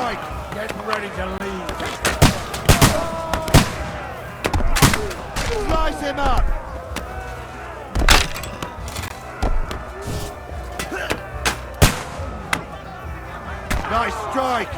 strike! Getting ready to leave. Slice him up! Nice strike!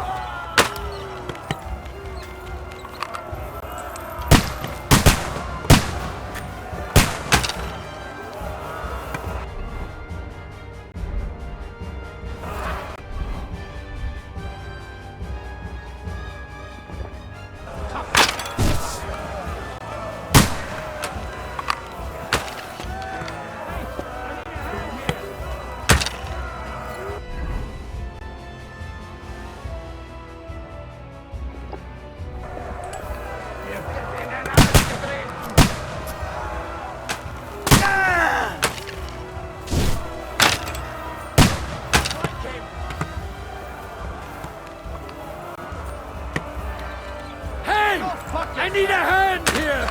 I need a hand here!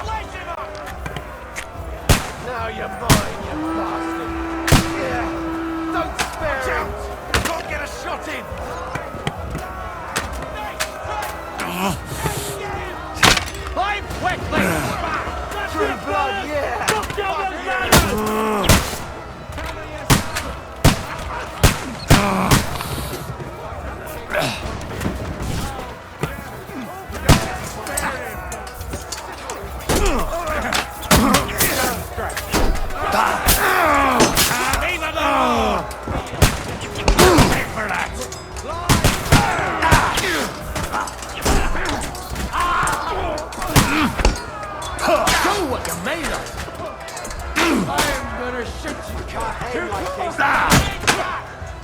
Now you're mine, you bastard! Yeah! Don't spare him! Can't get a shot in! Climb quickly! True blood, yeah! Look down the ladder!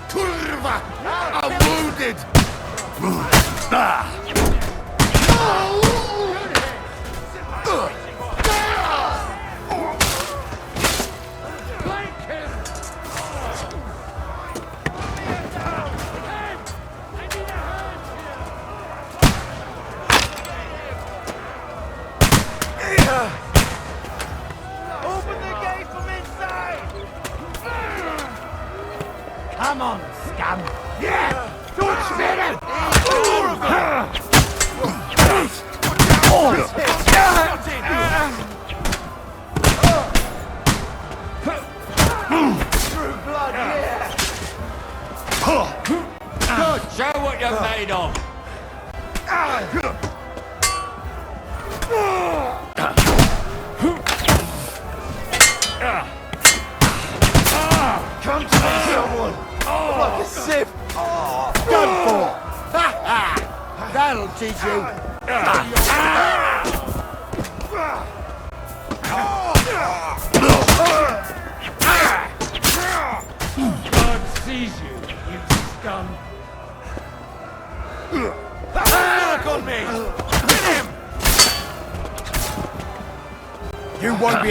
Kurva! I'm wounded! Open the gate from inside! Come on, scum! Yeah! Don't spit it! True blood, yeah! Good, show what you're made of! Come to me, someone! Like a sieve! Done for! Ha ha! That'll teach you! God sees you, you scum! Look on me! Hit him! You won't be...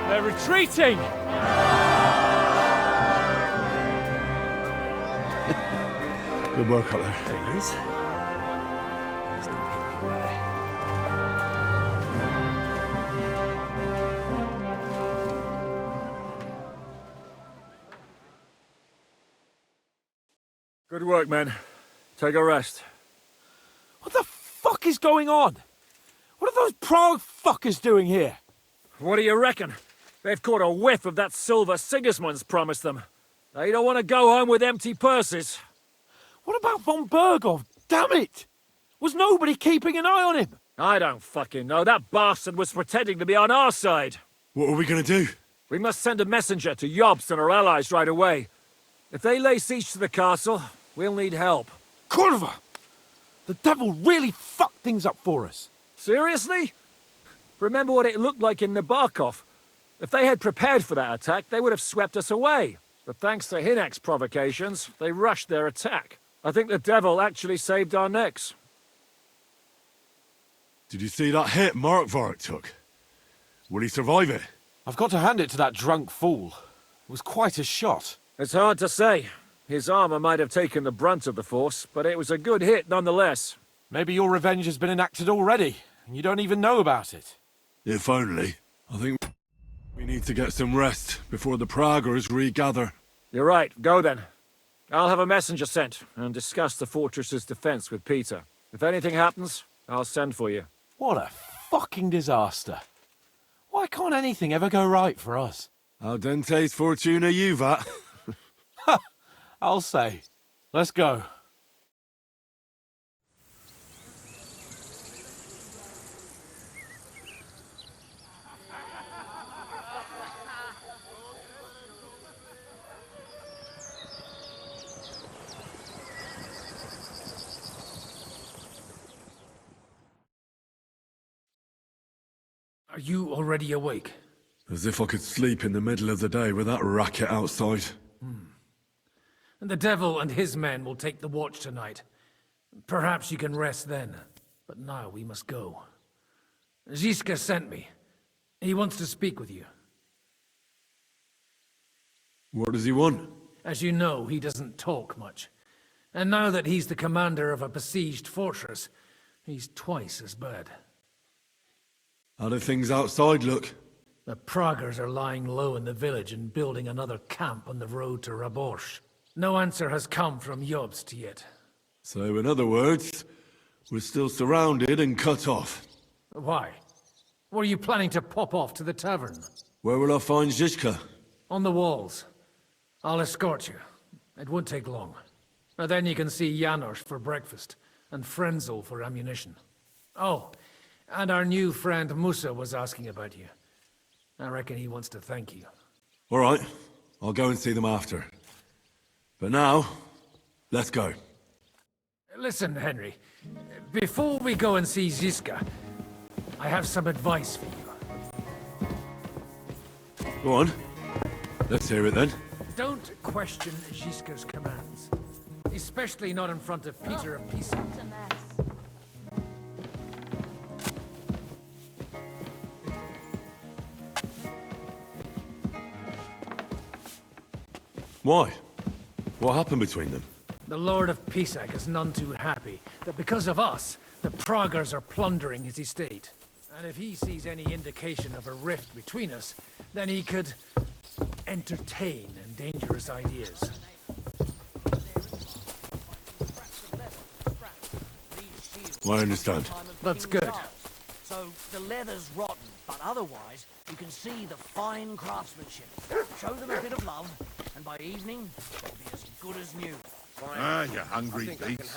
They're retreating! Good work up there. There he is. Good work, men. Take a rest. What the fuck is going on? What are those Prague fuckers doing here? What do you reckon? They've caught a whiff of that silver Sigismund's promised them. They don't want to go home with empty purses. What about von Bergov? Damn it! Was nobody keeping an eye on him? I don't fucking know. That bastard was pretending to be on our side. What are we gonna do? We must send a messenger to Jobst and our allies right away. If they lay siege to the castle, we'll need help. Kurva! The devil really fucked things up for us. Seriously? Remember what it looked like in Nabokov. If they had prepared for that attack, they would have swept us away. But thanks to Hinek's provocations, they rushed their attack. I think the devil actually saved our necks. Did you see that hit Markvark took? Will he survive it? I've got to hand it to that drunk fool. It was quite a shot. It's hard to say. His armor might have taken the brunt of the force, but it was a good hit nonetheless. Maybe your revenge has been enacted already, and you don't even know about it. If only. I think we need to get some rest before the Praggers regather. You're right, go then. I'll have a messenger sent and discuss the fortress's defense with Peter. If anything happens, I'll send for you. What a fucking disaster. Why can't anything ever go right for us? Al dente's fortuna juvat. I'll say. Let's go. Are you already awake? As if I could sleep in the middle of the day with that racket outside. The devil and his men will take the watch tonight. Perhaps you can rest then. But now we must go. Ziska sent me. He wants to speak with you. What does he want? As you know, he doesn't talk much. And now that he's the commander of a besieged fortress, he's twice as bad. How do things outside look? The Praggers are lying low in the village and building another camp on the road to Raborsh. No answer has come from Jobst yet. So in other words, we're still surrounded and cut off. Why? Were you planning to pop off to the tavern? Where will I find Zizka? On the walls. I'll escort you. It won't take long. And then you can see Janos for breakfast, and Frenzel for ammunition. Oh, and our new friend Musa was asking about you. I reckon he wants to thank you. All right, I'll go and see them after. But now, let's go. Listen, Henry. Before we go and see Ziska, I have some advice for you. Go on. Let's hear it then. Don't question Ziska's commands. Especially not in front of Peter of Pisa. Why? What happened between them? The Lord of Pisac is none too happy that because of us, the Praggers are plundering his estate. And if he sees any indication of a rift between us, then he could entertain dangerous ideas. I understand. That's good. So the leather's rotten, but otherwise you can see the fine craftsmanship. Show them a bit of love, and by evening it'll be as good as new. Ah, you hungry beast.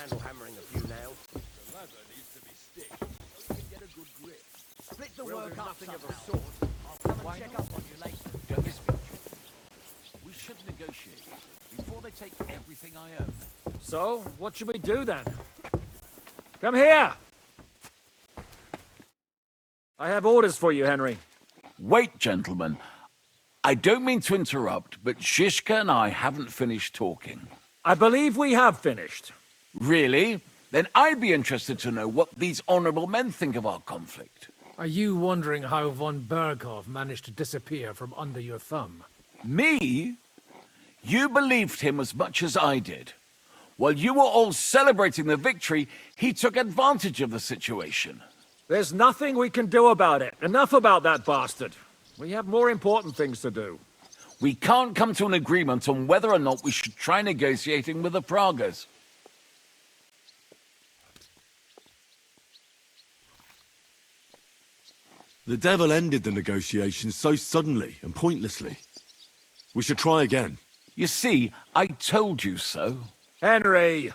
Split the work up somehow. I'll come and check up on you later. We should negotiate before they take everything I own. So, what should we do then? Come here! I have orders for you, Henry. Wait, gentlemen. I don't mean to interrupt, but Zizka and I haven't finished talking. I believe we have finished. Really? Then I'd be interested to know what these honorable men think of our conflict. Are you wondering how von Berghoff managed to disappear from under your thumb? Me? You believed him as much as I did. While you were all celebrating the victory, he took advantage of the situation. There's nothing we can do about it. Enough about that bastard. We have more important things to do. We can't come to an agreement on whether or not we should try negotiating with the Praggers. The devil ended the negotiations so suddenly and pointlessly. We should try again. You see, I told you so. Henry!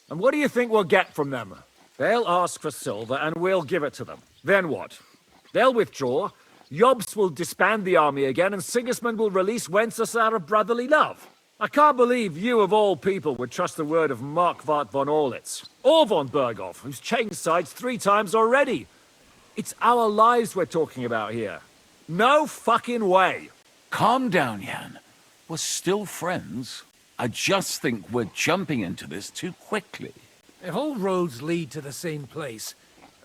And what do you think we'll get from them? They'll ask for silver and we'll give it to them. Then what? They'll withdraw, Jobst will disband the army again, and Sigismund will release Wenceslas out of brotherly love. I can't believe you of all people would trust the word of Marquardt von Orlitz, or von Berghoff, who's changed sides 3 times already. It's our lives we're talking about here. No fucking way. Calm down, Jan. We're still friends. I just think we're jumping into this too quickly. If all roads lead to the same place,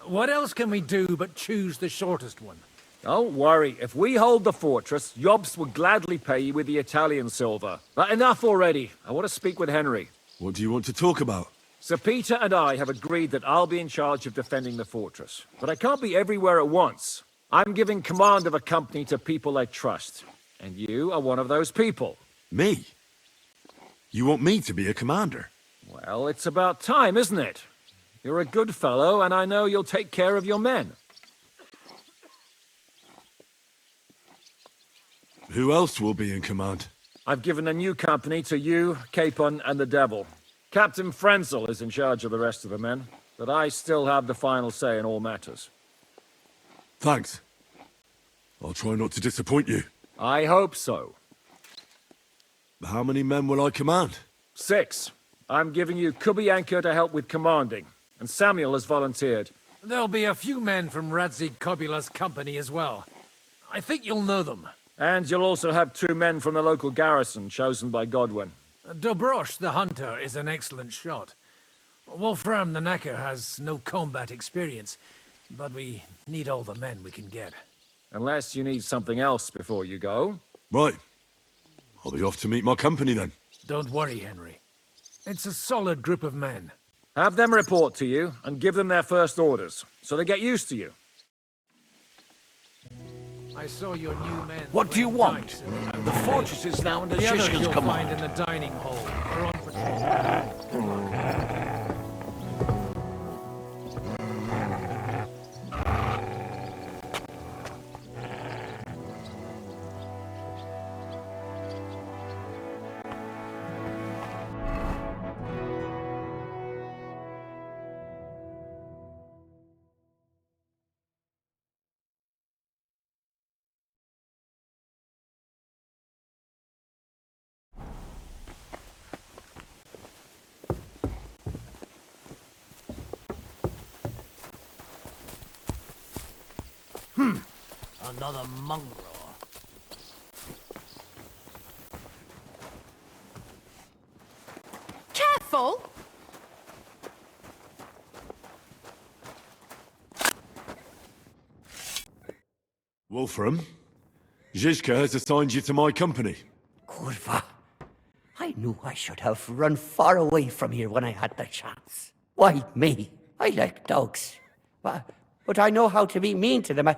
what else can we do but choose the shortest one? Don't worry. If we hold the fortress, Jobst will gladly pay you with the Italian silver. But enough already. I want to speak with Henry. What do you want to talk about? Sir Peter and I have agreed that I'll be in charge of defending the fortress. But I can't be everywhere at once. I'm giving command of a company to people I trust. And you are one of those people. Me? You want me to be a commander? Well, it's about time, isn't it? You're a good fellow, and I know you'll take care of your men. Who else will be in command? I've given a new company to you, Capon, and the Devil. Captain Frenzel is in charge of the rest of the men, but I still have the final say in all matters. Thanks. I'll try not to disappoint you. I hope so. How many men will I command? 6. I'm giving you Kubianka to help with commanding, and Samuel has volunteered. There'll be a few men from Radzi Kobula's company as well. I think you'll know them. And you'll also have 2 men from the local garrison chosen by Godwin. Dobrosh the hunter is an excellent shot. Wolfram the knacker has no combat experience, but we need all the men we can get. Unless you need something else before you go. Right. I'll be off to meet my company then. Don't worry, Henry. It's a solid group of men. Have them report to you, and give them their first orders, so they get used to you. I saw your new men. What do you playing want? dice in the- The fortress is now under The others Shishkin's you'll command. find in the dining hall or on patrol. Another mongrel. Careful! Wolfram, Zizka has assigned you to my company. Kurva. I knew I should have run far away from here when I had the chance. Why me? I like dogs. But I know how to be mean to them.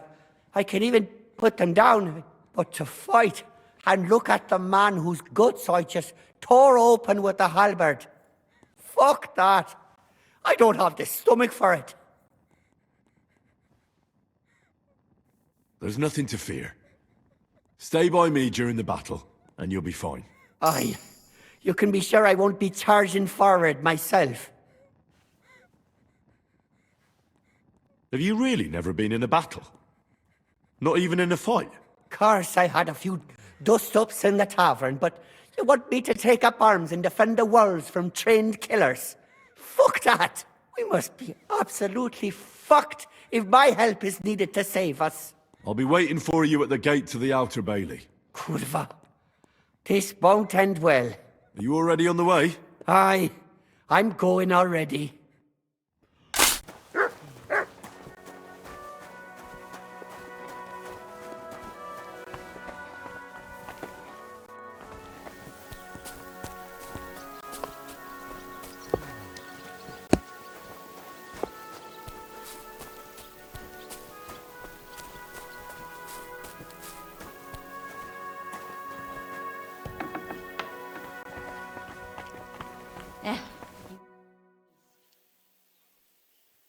I can even put them down. But to fight and look at the man whose guts I just tore open with the halberd. Fuck that. I don't have the stomach for it. There's nothing to fear. Stay by me during the battle, and you'll be fine. Aye. You can be sure I won't be charging forward myself. Have you really never been in a battle? Not even in a fight? Course, I had a few dust-ups in the tavern, but you want me to take up arms and defend the walls from trained killers? Fuck that! We must be absolutely fucked if my help is needed to save us. I'll be waiting for you at the gate to the outer bailey. Kurva. This won't end well. Are you already on the way? Aye, I'm going already.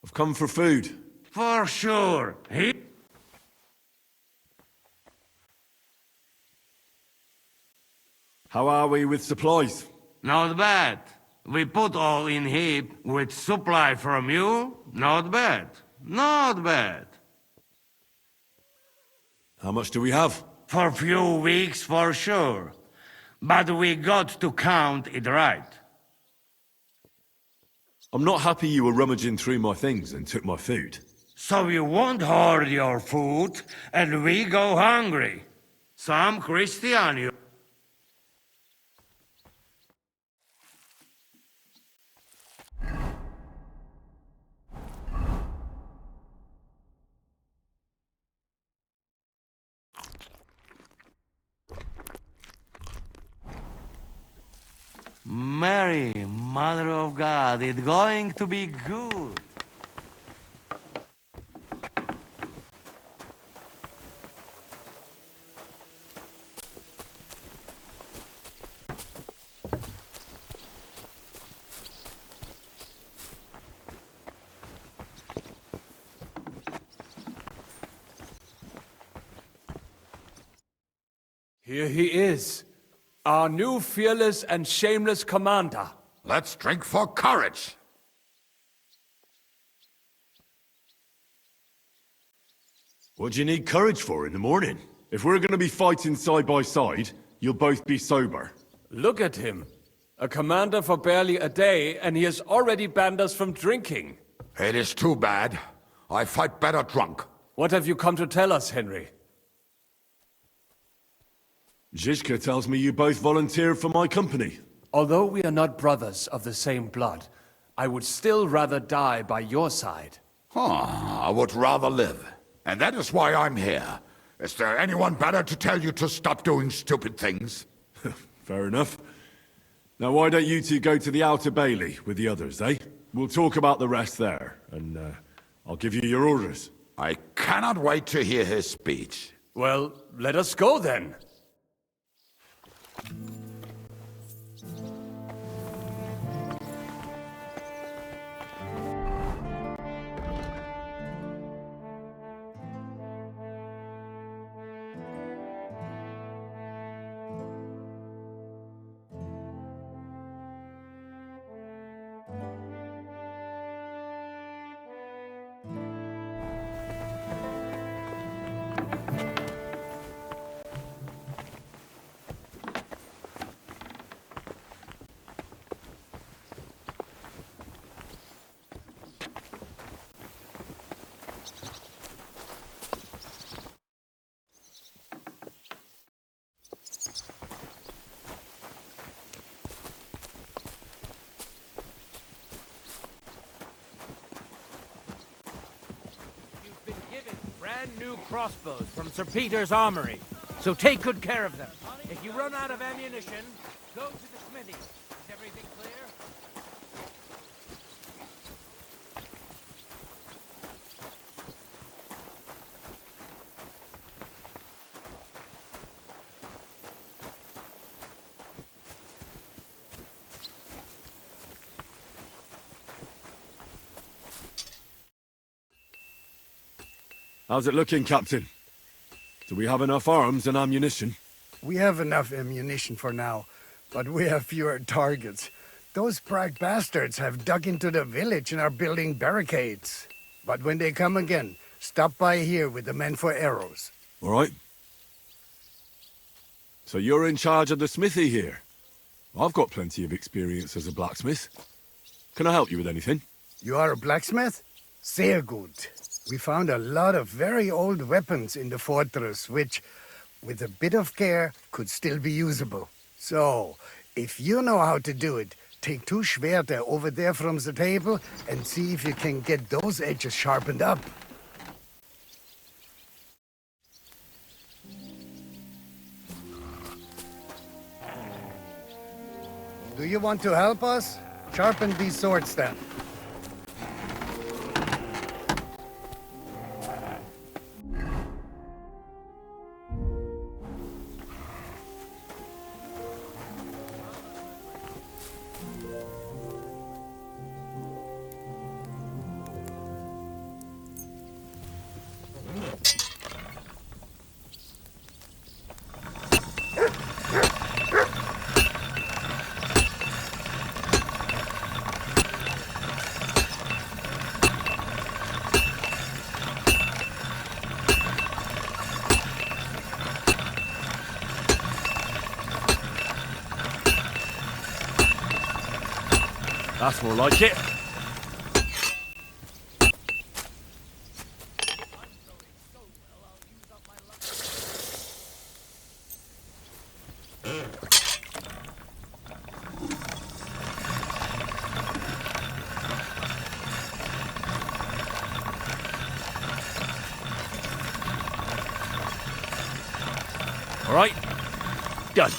I've come for food. For sure. How are we with supplies? Not bad. We put all in heap with supply from you. Not bad. Not bad. How much do we have? For few weeks for sure. But we got to count it right. I'm not happy you were rummaging through my things and took my food. So you won't hoard your food and we go hungry. Some Christian you. Mary, Mother of God, it's going to be good. Here he is, our new fearless and shameless commander. Let's drink for courage. What do you need courage for in the morning? If we're gonna be fighting side by side, you'll both be sober. Look at him. A commander for barely a day, and he has already banned us from drinking. It is too bad. I fight better drunk. What have you come to tell us, Henry? Zizka tells me you both volunteered for my company. Although we are not brothers of the same blood, I would still rather die by your side. I would rather live. And that is why I'm here. Is there anyone better to tell you to stop doing stupid things? Fair enough. Now why don't you two go to the Outer Bailey with the others, eh? We'll talk about the rest there, and I'll give you your orders. I cannot wait to hear his speech. Well, let us go then. New crossbows from Sir Peter's armory, so take good care of them. If you run out of ammunition, go to the smithy. Is everything clear? How's it looking, Captain? Do we have enough arms and ammunition? We have enough ammunition for now, but we have fewer targets. Those Prague bastards have dug into the village and are building barricades. But when they come again, stop by here with the men for arrows. All right. So you're in charge of the smithy here? I've got plenty of experience as a blacksmith. Can I help you with anything? You are a blacksmith? Sehr gut. We found a lot of very old weapons in the fortress, which, with a bit of care, could still be usable. So, if you know how to do it, take 2 Schwerter over there from the table and see if you can get those edges sharpened up. Do you want to help us? Sharpen these swords then. That's more like it. All right, done.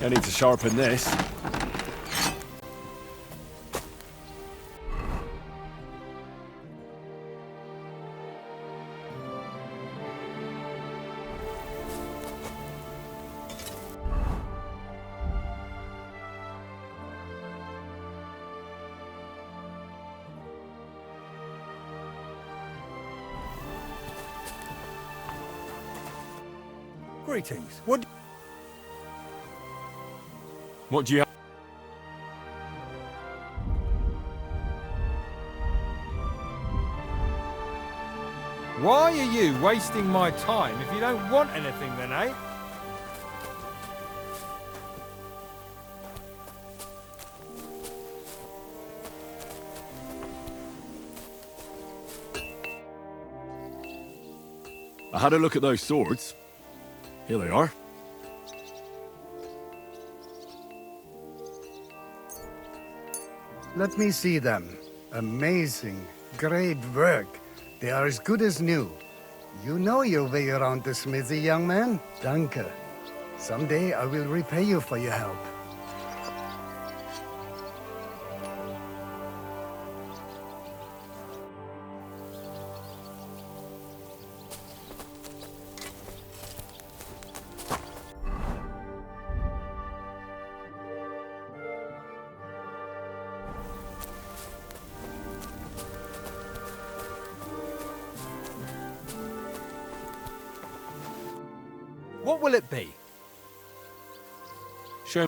I need to sharpen this. Greetings. What do you have? Why are you wasting my time if you don't want anything then, eh? I had a look at those swords. Here they are. Let me see them. Amazing. Great work. They are as good as new. You know your way around the smithy, young man. Danke. Someday I will repay you for your help. What will it be? Show.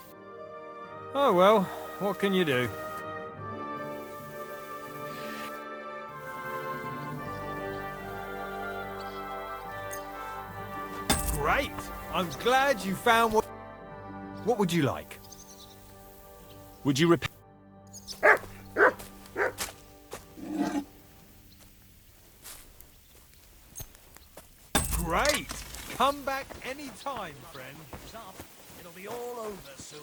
Oh well, what can you do? Great! I'm glad you found what... What would you like? Would you repair? Great! Come back any time, friend. It's up. It'll be all over soon.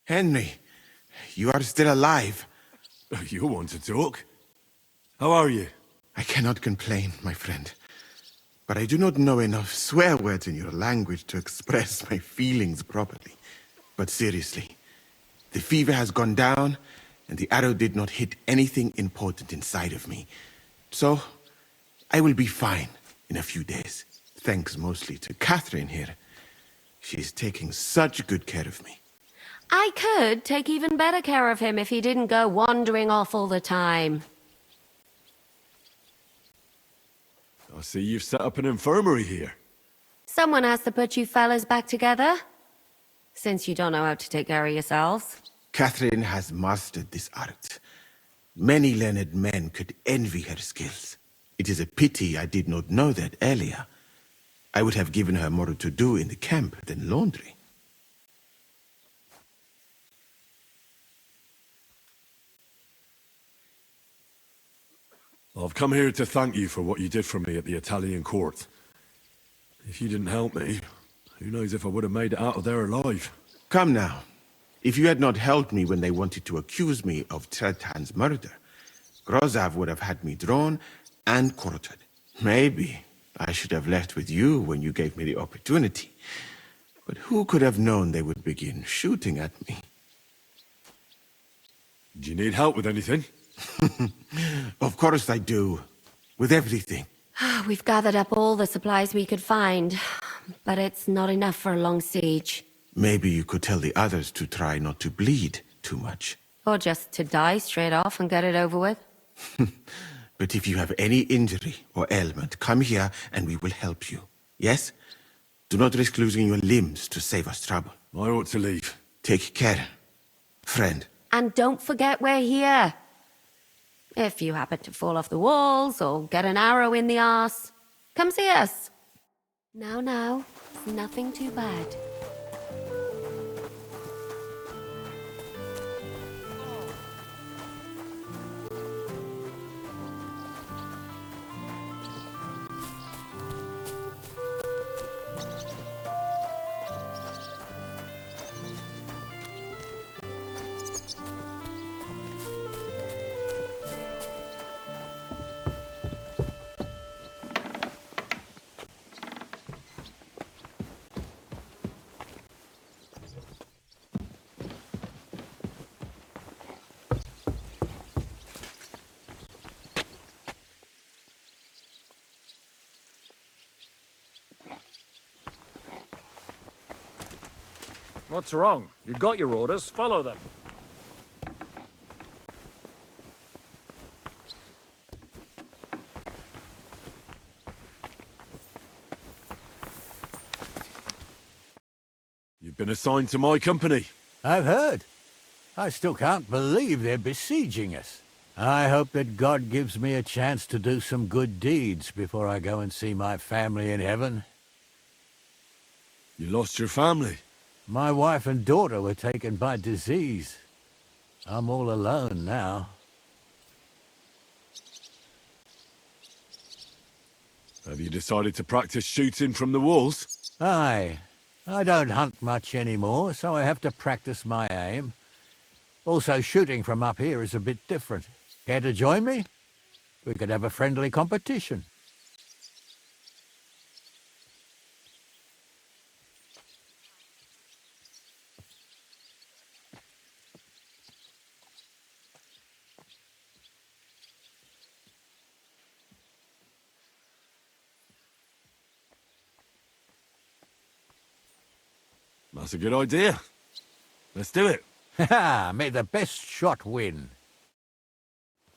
Henry, you are still alive. You want to talk? How are you? I cannot complain, my friend. But I do not know enough swear words in your language to express my feelings properly. But seriously, the fever has gone down, and the arrow did not hit anything important inside of me. So, I will be fine in a few days. Thanks mostly to Catherine here. She is taking such good care of me. I could take even better care of him if he didn't go wandering off all the time. I see you've set up an infirmary here. Someone has to put you fellas back together, since you don't know how to take care of yourselves. Catherine has mastered this art. Many learned men could envy her skills. It is a pity I did not know that earlier. I would have given her more to do in the camp than laundry. I've come here to thank you for what you did for me at the Italian court. If you didn't help me, who knows if I would have made it out of there alive. Come now. If you had not helped me when they wanted to accuse me of Tretan's murder, Grozav would have had me drawn and quartered. Maybe I should have left with you when you gave me the opportunity. But who could have known they would begin shooting at me? Do you need help with anything? Of course I do. With everything. We've gathered up all the supplies we could find, but it's not enough for a long siege. Maybe you could tell the others to try not to bleed too much. Or just to die straight off and get it over with. But if you have any injury or ailment, come here and we will help you. Yes? Do not risk losing your limbs to save us trouble. I ought to leave. Take care, friend. And don't forget we're here. If you happen to fall off the walls or get an arrow in the arse, come see us. Now, it's nothing too bad. What's wrong? You got your orders, follow them. You've been assigned to my company. I've heard. I still can't believe they're besieging us. I hope that God gives me a chance to do some good deeds before I go and see my family in heaven. You lost your family? My wife and daughter were taken by disease. I'm all alone now. Have you decided to practice shooting from the walls? Aye. I don't hunt much anymore, so I have to practice my aim. Also, shooting from up here is a bit different. Care to join me? We could have a friendly competition. That's a good idea. Let's do it. Ha! May the best shot win.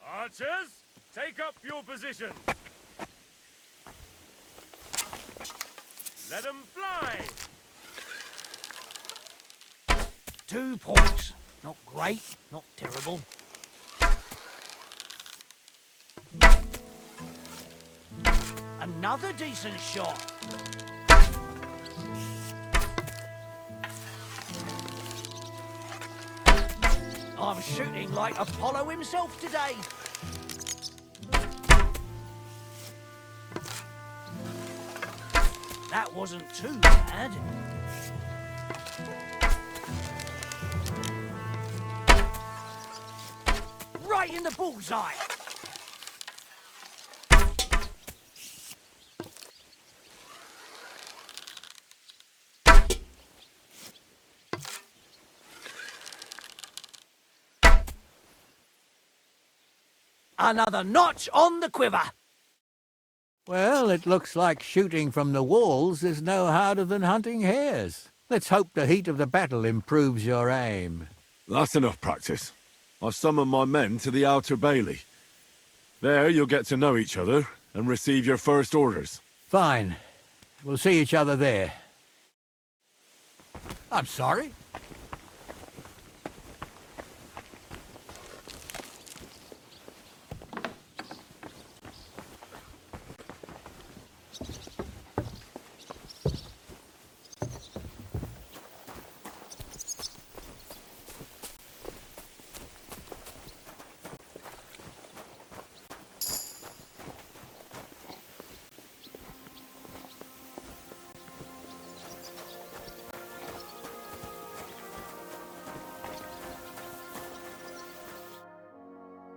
Archers, take up your position. Let them fly. 2 points. Not great, not terrible. Another decent shot. I'm shooting like Apollo himself today. That wasn't too bad. Right in the bullseye. Another notch on the quiver. Well, it looks like shooting from the walls is no harder than hunting hares. Let's hope the heat of the battle improves your aim. That's enough practice. I've summoned my men to the outer bailey. There you'll get to know each other and receive your first orders. Fine. We'll see each other there. I'm sorry.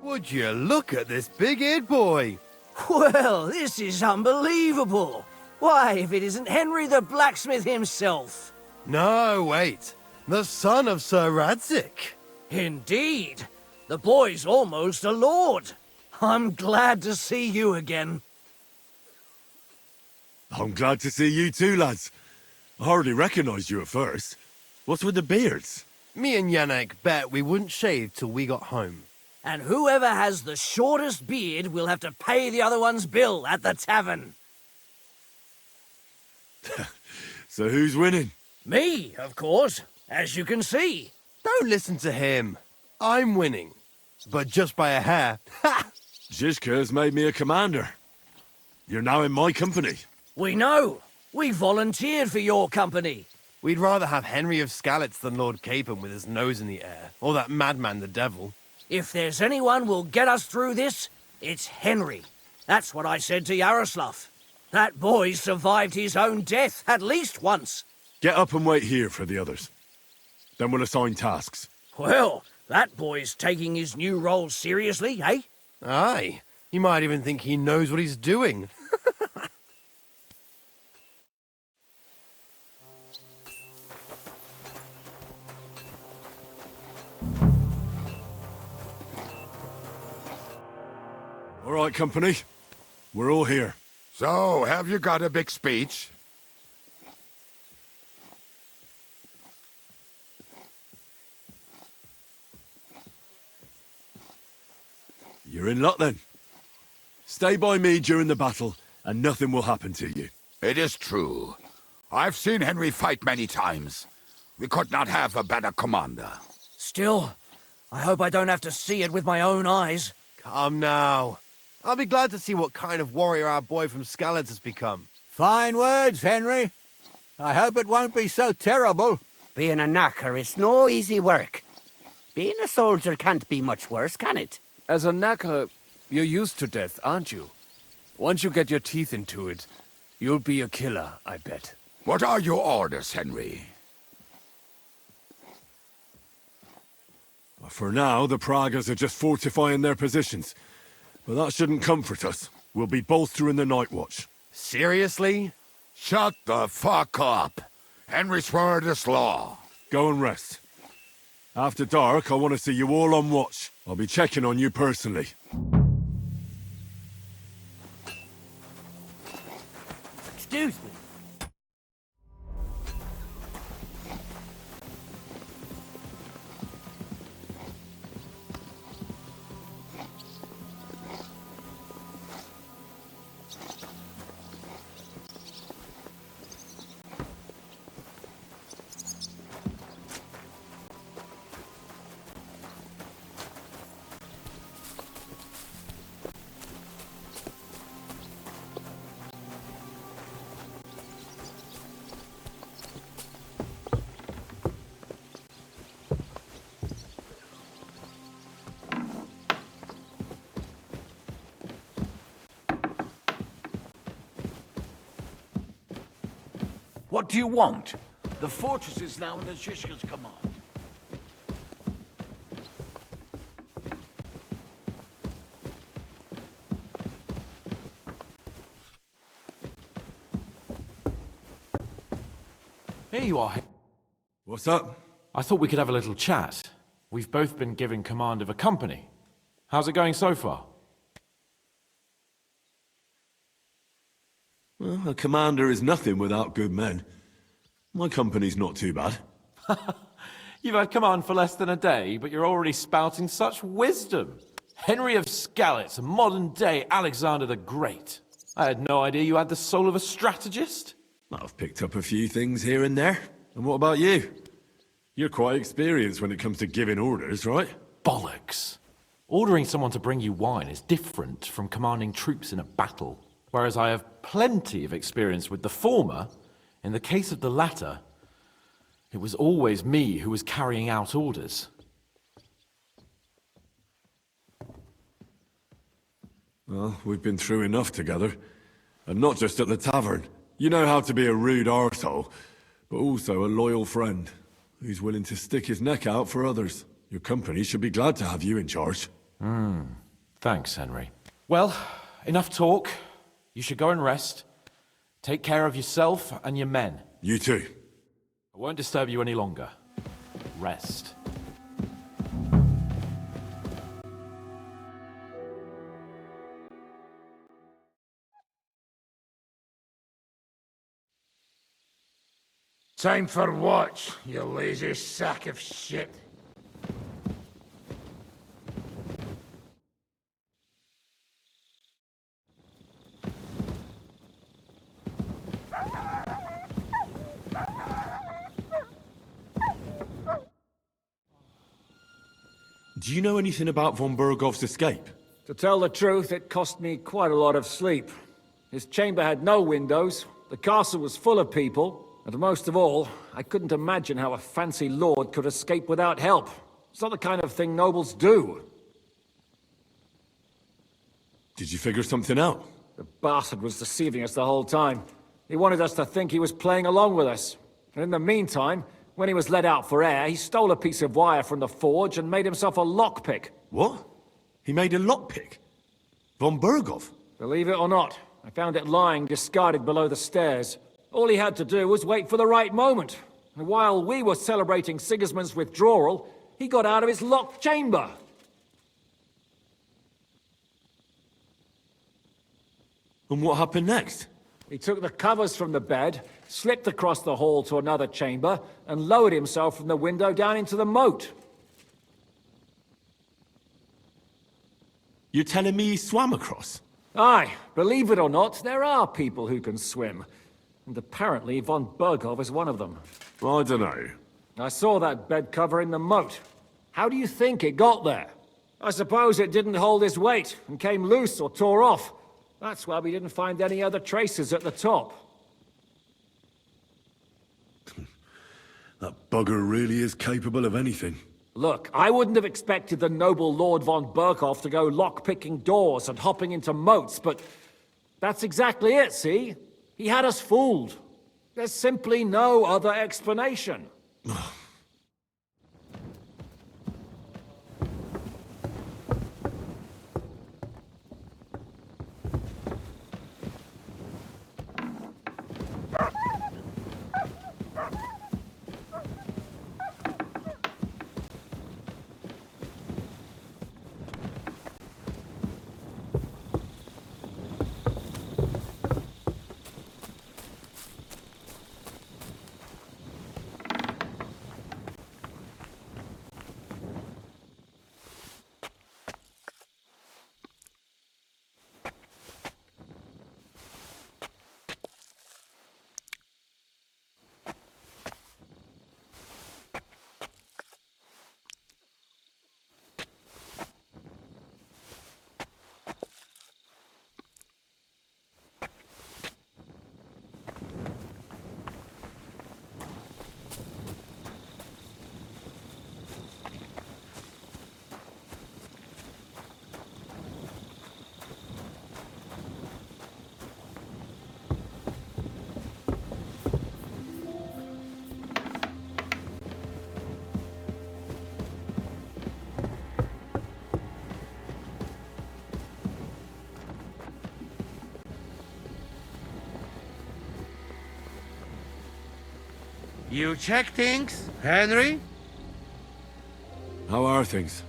Would you look at this big-eared boy? Well, this is unbelievable. Why, if it isn't Henry the blacksmith himself. No, wait. The son of Sir Radzik. Indeed. The boy's almost a lord. I'm glad to see you again. I'm glad to see you too, lads. I hardly recognised you at first. What's with the beards? Me and Yannick bet we wouldn't shave till we got home. And whoever has the shortest beard will have to pay the other one's bill at the tavern. So who's winning? Me, of course, as you can see. Don't listen to him. I'm winning. But just by a hair. Ha! Zizka's made me a commander. You're now in my company. We know. We volunteered for your company. We'd rather have Henry of Skalitz than Lord Capon with his nose in the air, or that madman the devil. If there's anyone will get us through this, it's Henry. That's what I said to Yaroslav. That boy survived his own death at least once. Get up and wait here for the others. Then we'll assign tasks. Well, that boy's taking his new role seriously, eh? Aye. He might even think he knows what he's doing. All right, company. We're all here. So, have you got a big speech? You're in luck then. Stay by me during the battle, and nothing will happen to you. It is true. I've seen Henry fight many times. We could not have a better commander. Still, I hope I don't have to see it with my own eyes. Come now. I'll be glad to see what kind of warrior our boy from Skalitz has become. Fine words, Henry. I hope it won't be so terrible. Being a knacker is no easy work. Being a soldier can't be much worse, can it? As a knacker, you're used to death, aren't you? Once you get your teeth into it, you'll be a killer, I bet. What are your orders, Henry? For now, the Pragas are just fortifying their positions. But that shouldn't comfort us. We'll be bolstering the night watch. Seriously? Shut the fuck up. Henry's word is law. Go and rest. After dark, I want to see you all on watch. I'll be checking on you personally. Excuse me. What do you want? The fortress is now under Shishka's command. Here you are. What's up? I thought we could have a little chat. We've both been given command of a company. How's it going so far? Well, a commander is nothing without good men. My company's not too bad. You've had command for less than a day, but you're already spouting such wisdom. Henry of Skalitz, a modern-day Alexander the Great. I had no idea you had the soul of a strategist. I've picked up a few things here and there. And what about you? You're quite experienced when it comes to giving orders, right? Bollocks. Ordering someone to bring you wine is different from commanding troops in a battle. Whereas I have plenty of experience with the former, in the case of the latter, it was always me who was carrying out orders. Well, we've been through enough together. And not just at the tavern. You know how to be a rude arsehole, but also a loyal friend who's willing to stick his neck out for others. Your company should be glad to have you in charge. Thanks, Henry. Well, enough talk. You should go and rest. Take care of yourself and your men. You too. I won't disturb you any longer. Rest. Time for watch, you lazy sack of shit. Do you know anything about von Bergov's escape? To tell the truth, it cost me quite a lot of sleep. His chamber had no windows, the castle was full of people, and most of all, I couldn't imagine how a fancy lord could escape without help. It's not the kind of thing nobles do. Did you figure something out? The bastard was deceiving us the whole time. He wanted us to think he was playing along with us. And in the meantime, when he was let out for air, he stole a piece of wire from the forge and made himself a lockpick. What? He made a lockpick? Von Bergov? Believe it or not, I found it lying discarded below the stairs. All he had to do was wait for the right moment. And while we were celebrating Sigismund's withdrawal, he got out of his locked chamber. And what happened next? He took the covers from the bed, slipped across the hall to another chamber, and lowered himself from the window down into the moat. You're telling me he swam across? Aye, believe it or not, there are people who can swim. And apparently von Bergov is one of them. I don't know. I saw that bed cover in the moat. How do you think it got there? I suppose it didn't hold his weight and came loose or tore off. That's why we didn't find any other traces at the top. That bugger really is capable of anything. Look, I wouldn't have expected the noble Lord von Berkhoff to go lock-picking doors and hopping into moats, but that's exactly it, see? He had us fooled. There's simply no other explanation. You check things, Henry? How are things?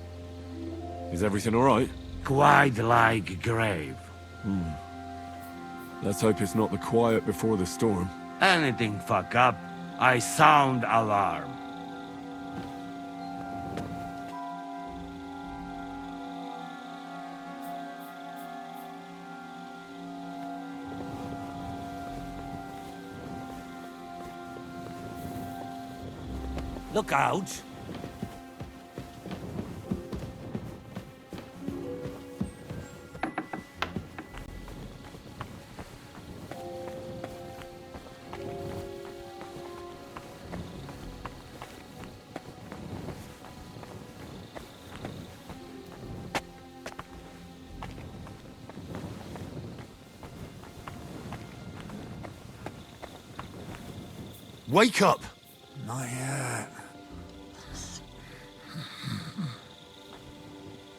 Is everything all right? Quite like grave. Let's hope it's not the quiet before the storm. Anything fuck up, I sound alarm. Look out! Wake up! Not yet.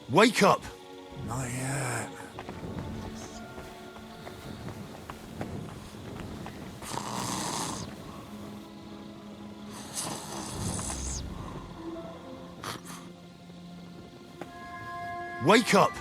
Wake up! Not yet. Wake up!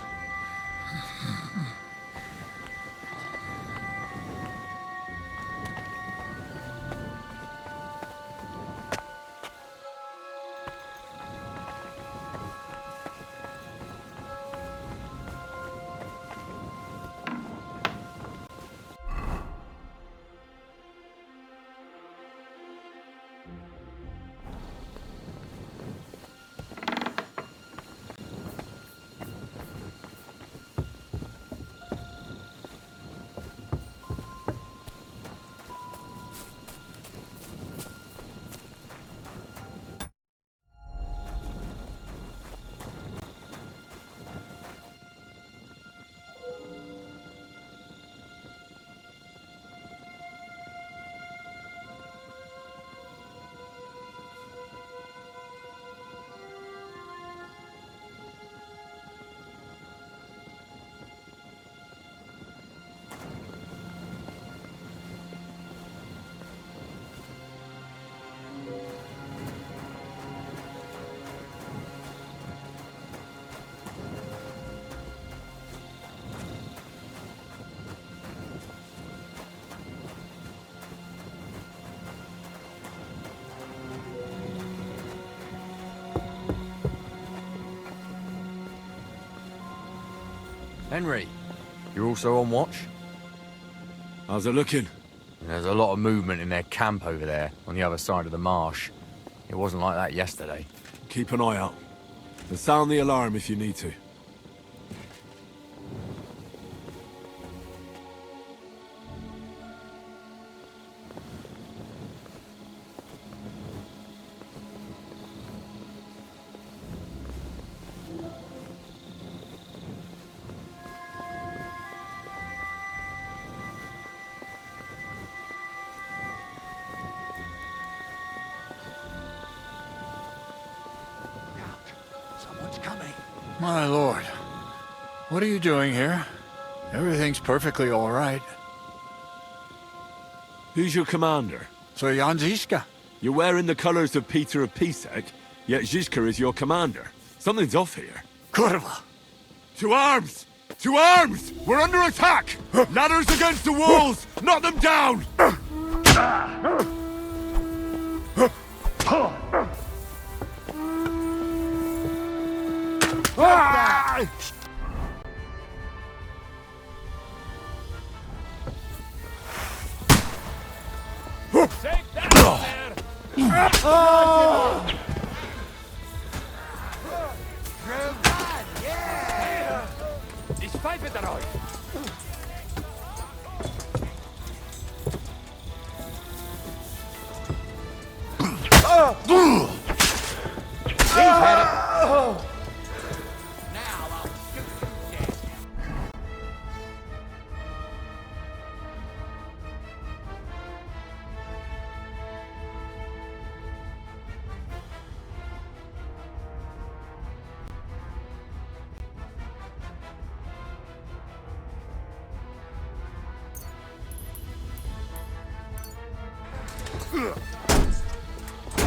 Henry, you're also on watch? How's it looking? There's a lot of movement in their camp over there, on the other side of the marsh. It wasn't like that yesterday. Keep an eye out. And sound the alarm if you need to. My lord, what are you doing here? Everything's perfectly all right. Who's your commander? Sir Jan Ziska. You're wearing the colors of Peter of Pisek, yet Ziska is your commander. Something's off here. Kurva! To arms! To arms! We're under attack! Ladders against the walls! Knock them down! Take that there! Oh! Ich pfeife darauf! He's had it.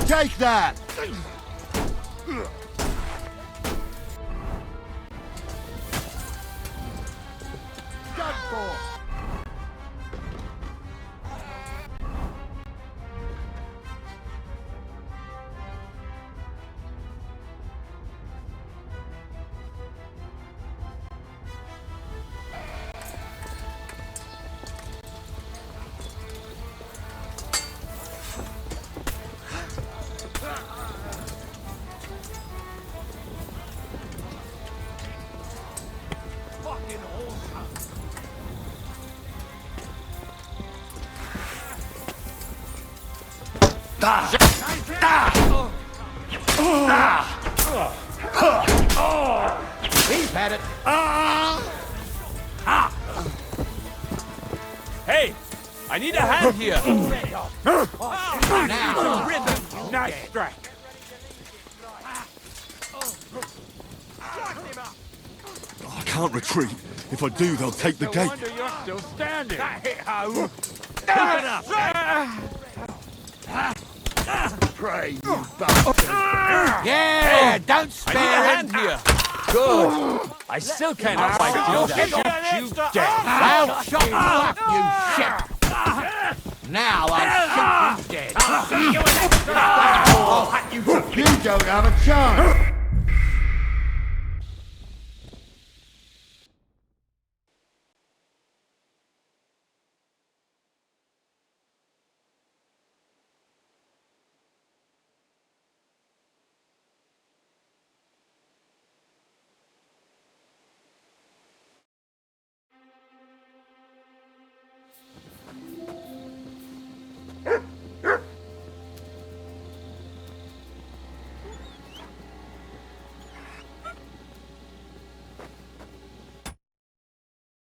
Take that! He's had it. Hey! I need a hand here! Now, Nice strike! I can't retreat. If I do, they'll take the gate. wonder you're still standing! Pray, you bastard! Yeah, don't spare I need a him. hand here! Good! I still cannot fight you! Shoot you dead! I'll chop you up, you shit! Now I'll shoot you dead. I'll see you in extra. I'll hunt you. You don't have a chance!